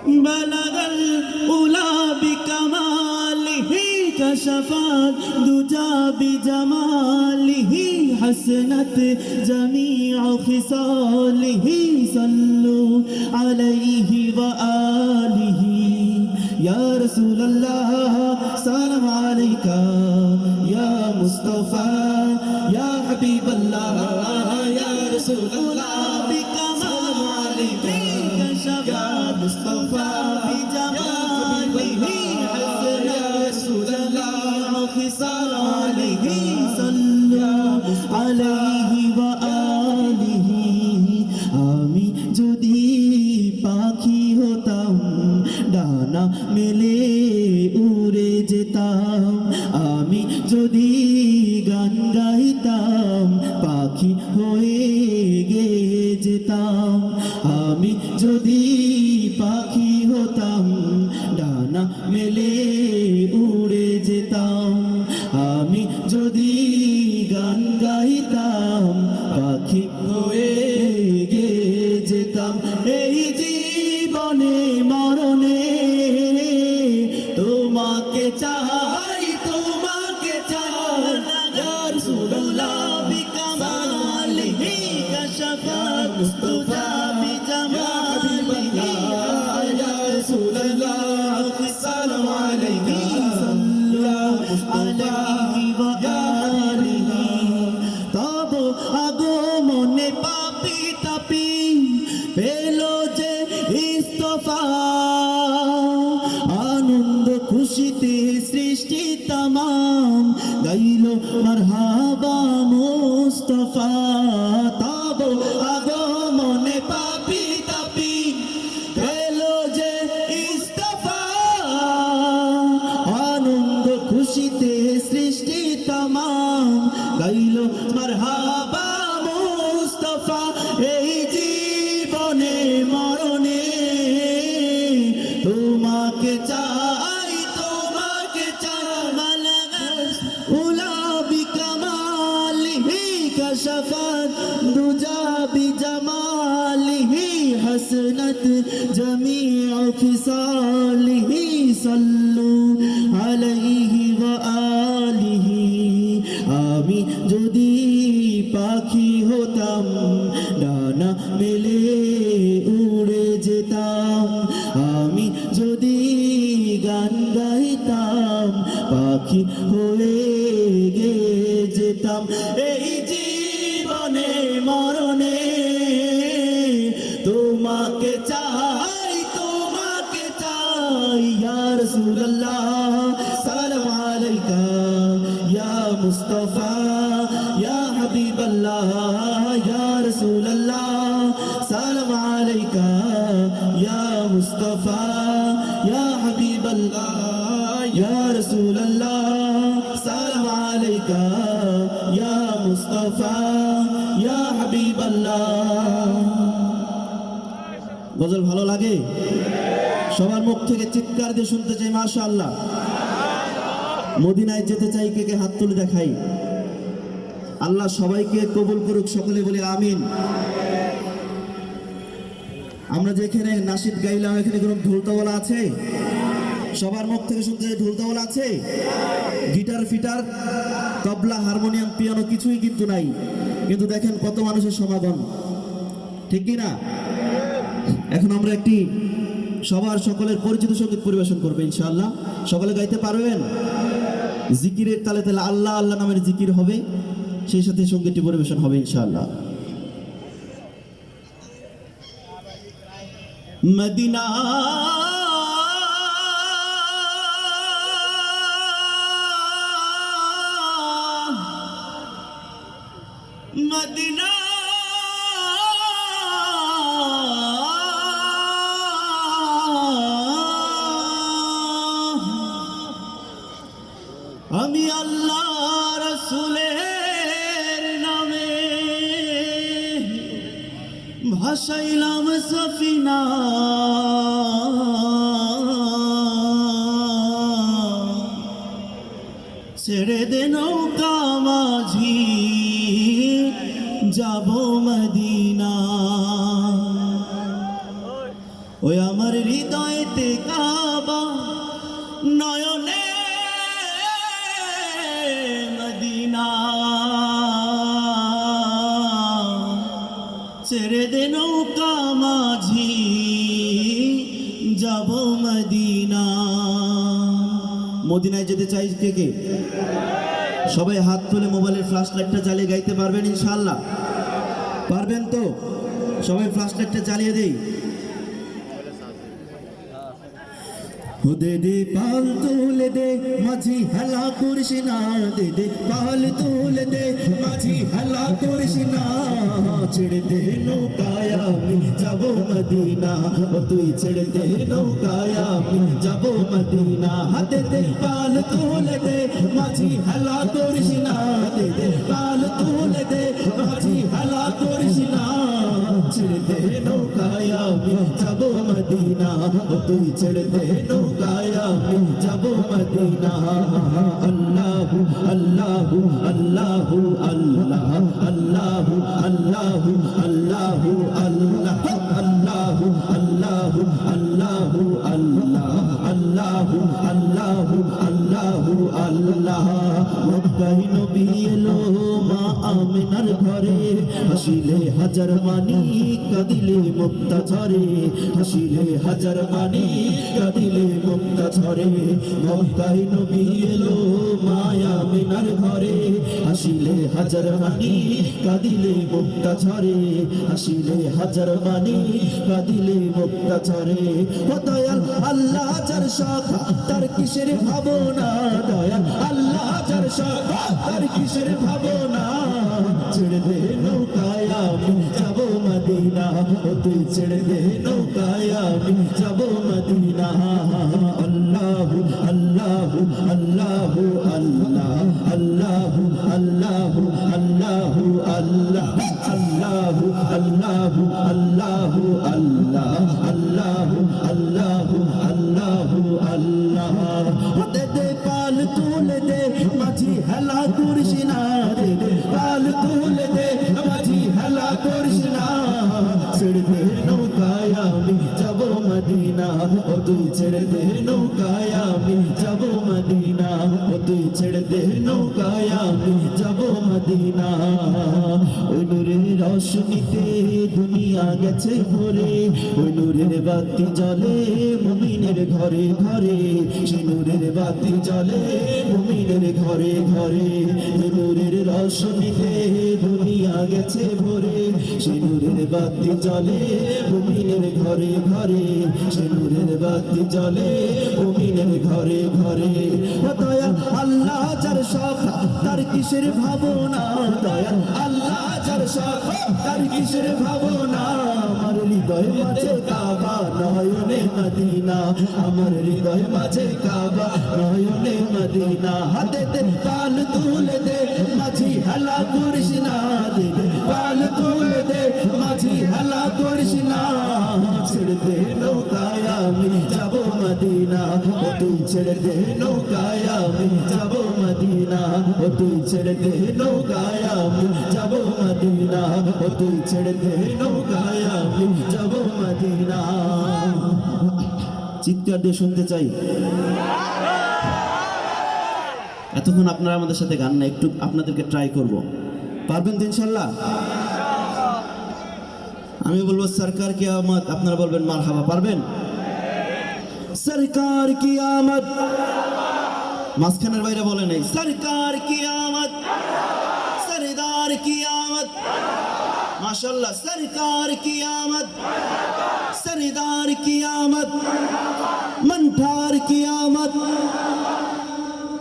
بلغ الأولى بكماله كشف الدجى بجماله حسنت جميع خصاله صلوا عليه وآله يا رسول الله سلام عليك يا مصطفى يا حبيب الله يا رسول الله بكمال عليك كشف مصطفى بجماله حسن رسول الله خصاله صلوا عليه وآله আমি যদি পাখি হতাম ডানা মেলে উড়ে যেতাম আমি যদি গান গাইতাম পাখি হয়ে গেয়ে যেতাম আমি যদি পাখি হতাম ডানা মেলে উড়ে যেতাম আমি যদি গান গাইতাম পাখি হয়ে গেয়ে যেতাম এই জীবনে মরণে তোমাকে চাই তোমাকে চাই ইয়া রাসূলুল্লাহ বিকামালিহি কাশফা মুস্তাফা বিজামালিহি ইয়া রাসূলুল্লাহ সাল্লাল্লাহু আলাইহি আলাইহি ওয়া আলিহি তব আগমনে পাপি তাপি পেলো যে ইস্তফা আনন্দ খুশিতে সৃষ্টি তমাম গাইল মারহাবা মুস্তাফা তব আগমনে পাপি তাপি পেলো যে ইস্তফা আনন্দ খুশিতে সৃষ্টি তমাম গাইল মারহাবা মুস্তাফা এই জীবনে মরণে তোমাকে চাই তোমাকে চাই মালাগাল উলা বিকামালিহি কাশফাত দুজা বিজামালিহি হাসনাত জামিউ খিসালিহি সাল্লু আলাইহি ওয়া আলিহি আমি যদি পাখি হতাম ডানা মেলে উড়ে যেতাম আমি যদি গান গাইতাম পাখি হয়ে গেয়ে যেতাম এই জীবনে মরণে তোমাকে চাই ইয়া রাসূলুল্লাহ সালামু আলাইকা ইয়া মুস্তাফা ইয়া হাবিবাল্লাহ ইয়া রাসূলুল্লাহ সালামু আলাইকা ইয়া মুস্তাফা ইয়া হাবিবাল্লাহ ইয়া রাসূলুল্লাহ সালামু আলাইকা ইয়া মুস্তাফা ইয়া হাবিবাল্লাহ গজল ভালো লাগে সবার মুখ থেকে চিৎকার দিয়ে শুনতে চাই মাশাআল্লাহ মদিনায় যেতে চাই কে কে হাত তুলে দেখাই আল্লাহ সবাইকে কবুল করুক সকলে বলি আমিন আমরা যেখানে নাশিদ গাইলাম এখানে কোনো ঢোলতাওয়ালা আছে সবার মুখ থেকে শুনতে চাই ঢোলতাওয়ালা আছে গিটার ফিটার তবলা হারমোনিয়াম পিয়ানো কিছুই কিন্তু নাই কিন্তু দেখেন কত মানুষের সমাগম ঠিক কি না এখন আমরা একটি সবার সকলের পরিচিত সঙ্গীত পরিবেশন করবে ইনশাআল্লাহ সকলে গাইতে পারবেন জিকিরের তালে তালে আল্লাহ আল্লাহ নামের জিকির হবে সেই সাথে সঙ্গীতটি পরিবেশন হবে ইনশাআল্লাহ মদিনা মদিনা আমি আল্লাহ রাসূলের নামে ভাসাইলাম সফিনা ছেড়ে দে নৌকা মাঝি যাব মদিনা ওই আমার হৃদয়েতে কাবা, নয়নে মদিনা, ছেড়ে দে নৌকা মাঝি যাব মদিনা। মদিনায় যেতে চাই কে কে? সবাই হাত তুলে মোবাইলের ফ্ল্যাশ লাইটটা জ্বালিয়ে গাইতে পারবেন ইনশাআল্লাহ? পারবেন তো? সবাই ফ্ল্যাশ লাইটটা জ্বালিয়ে দেই। দে দে পাল তুলে দে মাঝি হেলা করিস না, দে দে পাল তুলে দে মাঝি হেলা করিস না, ছেড়ে দে নৌকায় আমি যাব মদিনা, ও তুই ছেড়ে দে নৌকায় আমি যাব মদিনা। হাতে দে পাল তুলে দে মাঝি হেলা করিস না, দে দে পাল তুলে দে মাঝি হেলা করিস না, ছেড়ে দে নৌকায় আমি যাব মদিনা, ও তুই ছেড়ে দে নৌকায় আমি যাব মদিনা। আল্লাহু আল্লাহু আল্লাহু আল্লাহ, আল্লাহু আল্লাহু আল্লাহু আল্লাহ, আল্লাহু আল্লাহু আল্লাহু আল্লাহ, আল্লাহু আল্লাহু আল্লাহু আল্লাহ। মক্কায় নবী এলো মা আমিনার ঘরে, হাসিলে হাজার মানি কাঁদিলে মুক্তা ঝরে, হাসিলে হাজার মানি কাঁদিলে মুক্তা ঝরে। মক্কায় নবী এলো মা আমিনার ঘরে, হাসিলে হাজার মানি কাঁদিলে মুক্তা ঝরে, হাসিলে হাজার মানি কাঁদিলে মুক্তা ঝরে। ও দয়াল আল্লাহ যার শাখা তার কিসের ভাবনা, দয়াল আল্লাহ যার শাখা তার কিসের ভাবনা, ছেড়ে দে নৌকায় আমি যাব মদিনা, ও তুই ছেড়ে দে নৌকায় আমি যাব মদিনা। আল্লাহু আল্লাহু আল্লাহু আল্লাহ, আল্লাহু আল্লাহু আল্লাহু আল্লাহ, আল্লাহু আল্লাহু আল্লাহু আল্লাহ, আল্লাহু আল্লাহু আল্লাহু আল্লাহ। দে দে পাল তুলে দে মাঝি হেলা করিস না, দে দে পাল তুলে দে মাঝি হেলা করিস না, ছেড়ে দে নৌকায় আমি যাব মদিনা, ও তুই ছেড়ে দে নৌকায় আমি যাব মদিনা, ও তুই ছেড়ে দে নৌকায় আমি যাব মদিনা। ওই নূরের রোশনীতে দুনিয়া গেছে ভরে, ওই নূরের বাতি জ্বলে মুমিনের ঘরে ঘরে, সেই নূরের বাতি জ্বলে মুমিনের ঘরে ঘরে। ওই নূরের রোশনীতে দুনিয়া গেছে ভরে, সেই নূরের বাতি জ্বলে মুমিনের ঘরে ঘরে, সেই নূরের বাতি জ্বলে মুমিনের ঘরে ঘরে। ও দয়াল আল্লাহ যার শাখা তার কিসের ভাবনা, দয়াল আল্লাহ যার শাখা তার কিসের ভাবনা, আমার হৃদয় মাঝে কাবা নয়নে মদিনা, আমার হৃদয় মাঝে কাবা নয়নে মদিনা। হাতে দে পাল তুলে দে মাঝি হেলা করিস না, দে দে পাল তুলে দে মাঝি হেলা করিস না, ছেড়ে দে নৌকায় আমি যাব মদিনা, ও তুই ছেড়ে দে নৌকায় আমি যাব মদিনা, ও তুই ছেড়ে দে নৌকায় আমি যাব মদিনা, ও তুই ছেড়ে দে নৌকায় আমি যাব মদিনা। চিৎকার দিয়ে শুনতে চাই। এতক্ষণ আপনারা আমাদের সাথে গান না, একটু আপনাদেরকে ট্রাই করব, পারবেন তো ইনশাল্লাহ? আমি বলবো সরকার কি আমত, আপনারা বলবেন মারহাবা, পারবেন? সরকার কি আমত, মাঝখানের বাইরে বলে নাই, সরকার কি আমত, সরদার কি আমত, মাশাআল্লাহ, সরকার কি আমত, সরদার কি আমত, মন্ঠার কি আমত।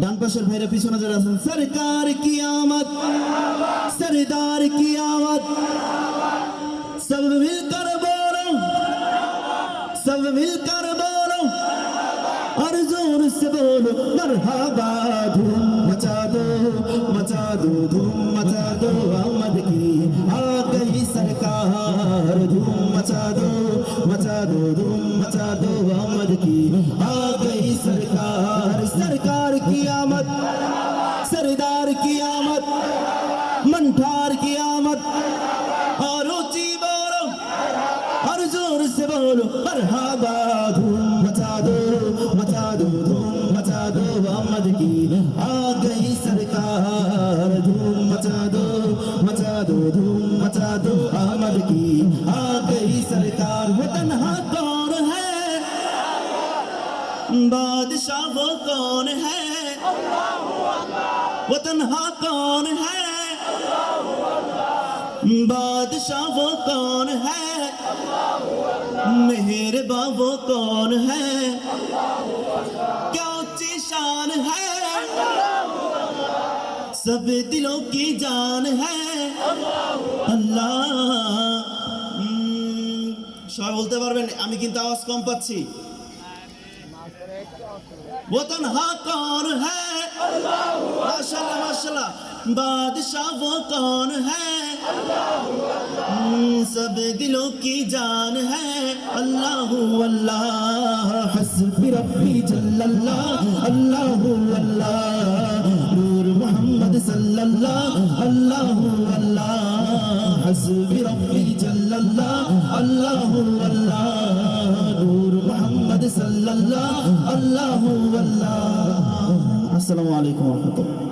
ডান পাশের ভাইরা পিছনে যারা আছেন, সরকার কি আমত, সরদার কি আমত, सब मिलकर बोलो, सब मिलकर बोलो, और जोर से बोलो मरहबा। धूम मचा दो मचा दो, धूम मचा दो आमद की आ गई सरकार, धूम मचा दो धूम मचा दो आमद की आ गई सरकार। सरकार की आमद, सरदार की आमद, मंठार की आमद, और ऊंची बोलो और जोर से बोलो मरहबा। मचा दो धूम मचा दो अहमद की आ गई सरकार। वो तन्हा कौन है बादशाह वो कौन है वो तन्हा कौन है बादशाह वो कौन है मेहरबा वो कौन है क्या ऊंची शान है सब दिलों की जान है अल्लाह। সবাই বলতে পারবেন আমি কিন্তু আওয়াজ কম পাচ্ছি। वो तन्हा कौन है माशाल्लाह माशाल्लाह बादशाह वो कौन है सब दिलों की जान है अल्लाह अल्लाह हस्बी रब्बी जल्लल्लाह अल्लाह अल्लाह नूर मोहम्मद सल्लल्लाह अल्लाह अल्लाह हस्बी रब्बी जल्लल्लाह अल्लाह अल्लाह नूर मोहम्मद सल्लल्लाह अल्लाह अल्लाह। अस्सलामु अलैकुम व रहमतुल्लाह।